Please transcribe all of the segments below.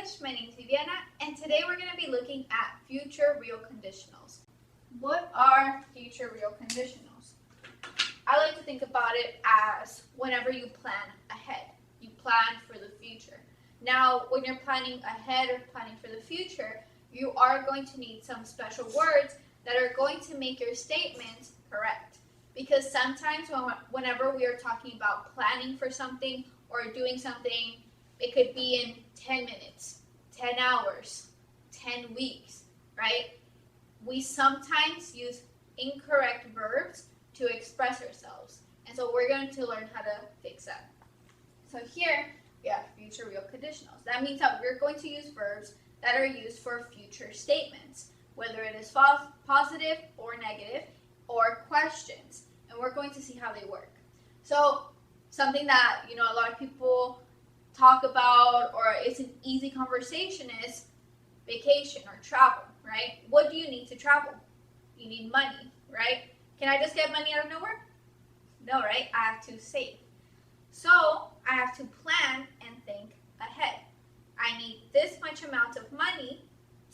English. My name is Viviana, and today we're going to be looking at future real conditionals. What are future real conditionals? I like to think about it as whenever you plan ahead. You plan for the future. Now, when you're planning ahead or planning for the future, you are going to need some special words that are going to make your statement correct. Because sometimes whenever we are talking about planning for something or doing something, it could be in 10 minutes, 10 hours, 10 weeks, right? We sometimes use incorrect verbs to express ourselves. And so we're going to learn how to fix that. So here we have future real conditionals. That means that we're going to use verbs that are used for future statements, whether it is positive or negative or questions. And we're going to see how they work. So something that, a lot of people talk about, or it's an easy conversation, is vacation or travel, right? What do you need to travel? You need money, right? Can I just get money out of nowhere? No, right? I have to save. So I have to plan and think ahead. I need this much amount of money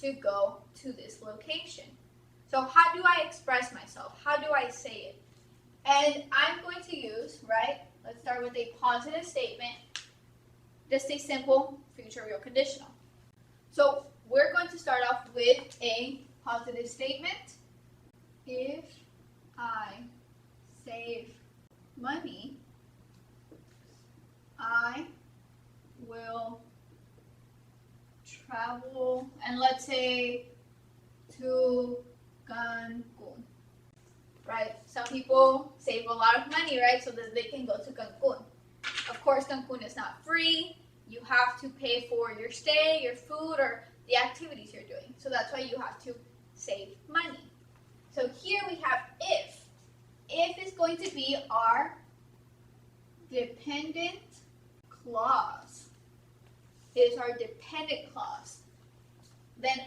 to go to this location. So how do I express myself? How do I say it? And I'm going to use, right? Let's start with a positive statement. Just a simple future real conditional. So we're going to start off with a positive statement. If I save money, I will travel, and let's say to Cancun. Right? Some people save a lot of money, right? So that they can go to Cancun. Of course, Cancun is not free. You have to pay for your stay, your food, or the activities you're doing. So that's why you have to save money. So here we have if. If is going to be our dependent clause. It is our dependent clause. Then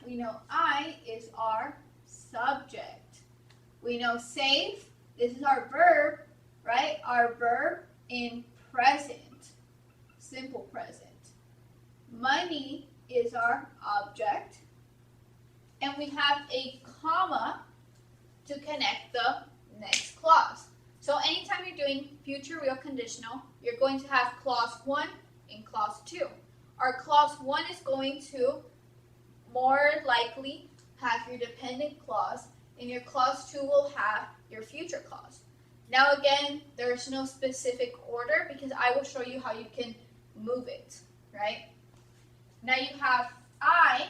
we know I is our subject. We know save, this is our verb, right? Our verb in present, simple present. Money is our object. And we have a comma to connect the next clause. So anytime you're doing future real conditional, you're going to have clause 1 and clause 2. Our clause 1 is going to more likely have your dependent clause, and your clause 2 will have your future clause. Now again, there's no specific order because I will show you how you can move it, right? Now you have I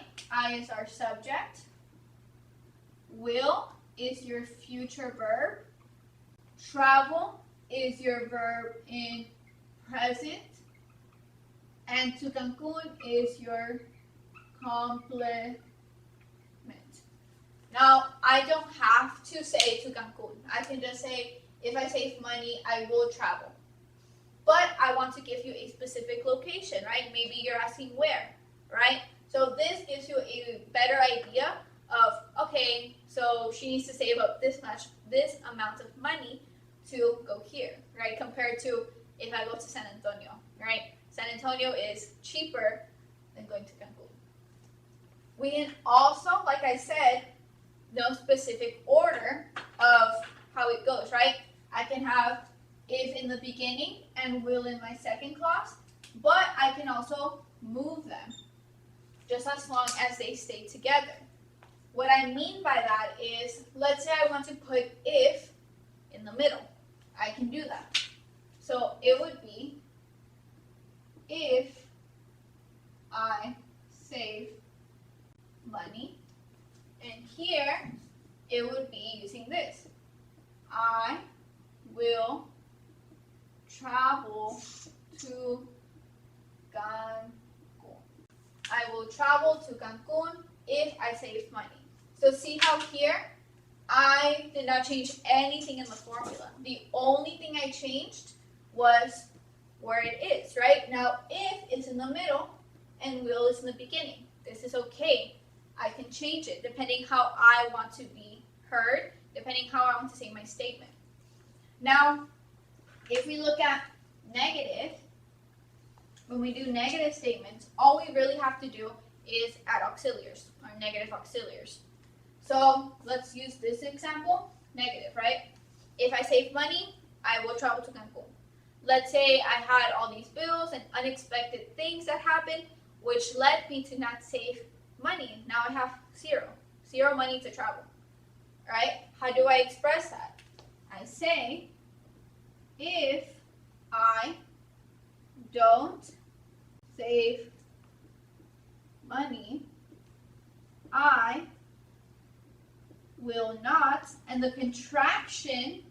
is our subject, will is your future verb, travel is your verb in present, and to Cancun is your complement. Now, I don't have to say to Cancun. I can just say, if I save money, I will travel. But I want to give you a specific location, right? Maybe you're asking where, right? So this gives you a better idea of, okay, so she needs to save up this amount of money to go here, right? Compared to if I go to San Antonio, right? San Antonio is cheaper than going to Cancun. We can also, like I said, no specific order of how it goes, right? I can have if in the beginning and will in my second clause, but I can also move them just as long as they stay together. What I mean by that is, let's say I want to put if in the middle. I can do that. So it would be if I save money, and here it would be using this. I will travel to Cancun. I will travel to Cancun if I save money. So see how here I did not change anything in the formula. The only thing I changed was where it is, right? Now if is in the middle and will is in the beginning. This is okay. I can change it depending how I want to be heard, depending how I want to say my statement. Now, if we look at negative, when we do negative statements, all we really have to do is add auxiliaries, or negative auxiliaries. So let's use this example, negative, right? If I save money, I will travel to Cancun. Let's say I had all these bills and unexpected things that happened, which led me to not save money. Now I have zero money to travel, right? How do I express that? I say, if I don't save money, I will not, and the contraction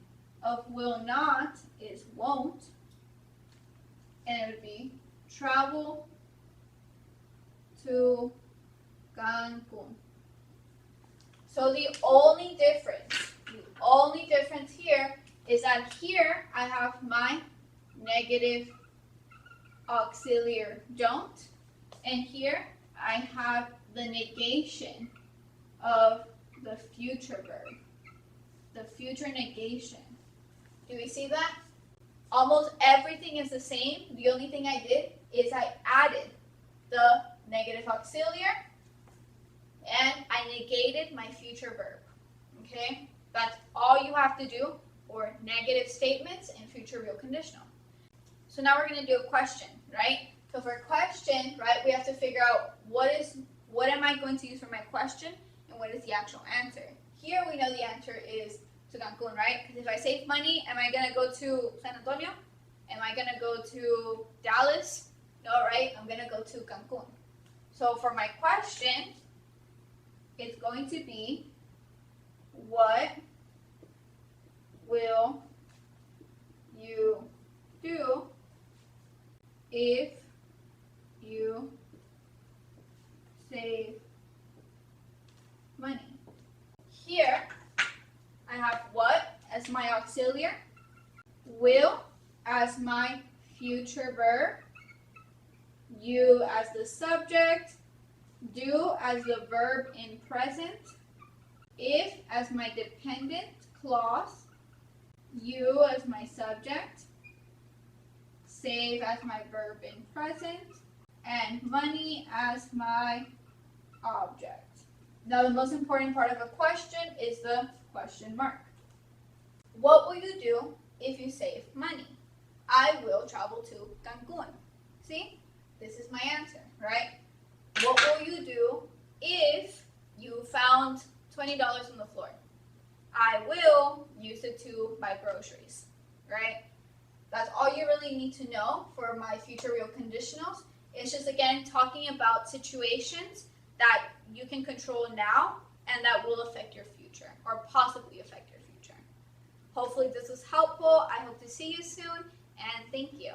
of will not is won't, and it would be travel to Cancun. So the only difference here is that here I have my negative auxiliary don't, and here I have the negation of the future verb, the future negation. Do we see that? Almost everything is the same. The only thing I did is I added the negative auxiliary and I negated my future verb. Okay? That's all you have to do for negative statements and future real conditional. So now we're going to do a question, right? So for a question, right, we have to figure out what am I going to use for my question and what is the actual answer. Here we know the answer is to Cancun, right? Because if I save money, am I going to go to San Antonio? Am I going to go to Dallas? No, right? I'm going to go to Cancun. So for my question, it's going to be, what will you do if you save money? Here, I have what as my auxiliary, will as my future verb, you as the subject, do as the verb in present, if as my dependent clause, you as my subject, save as my verb in present, and money as my object. Now the most important part of a question is the question mark. What will you do if you save money? I will travel to Cancun. See? This is my answer, right? What will you do if you found $20 on the floor? I will use it to buy groceries, right? That's all you really need to know for my future real conditionals. It's just, again, talking about situations that you can control now and that will affect your future or possibly affect your future. Hopefully this was helpful. I hope to see you soon, and thank you.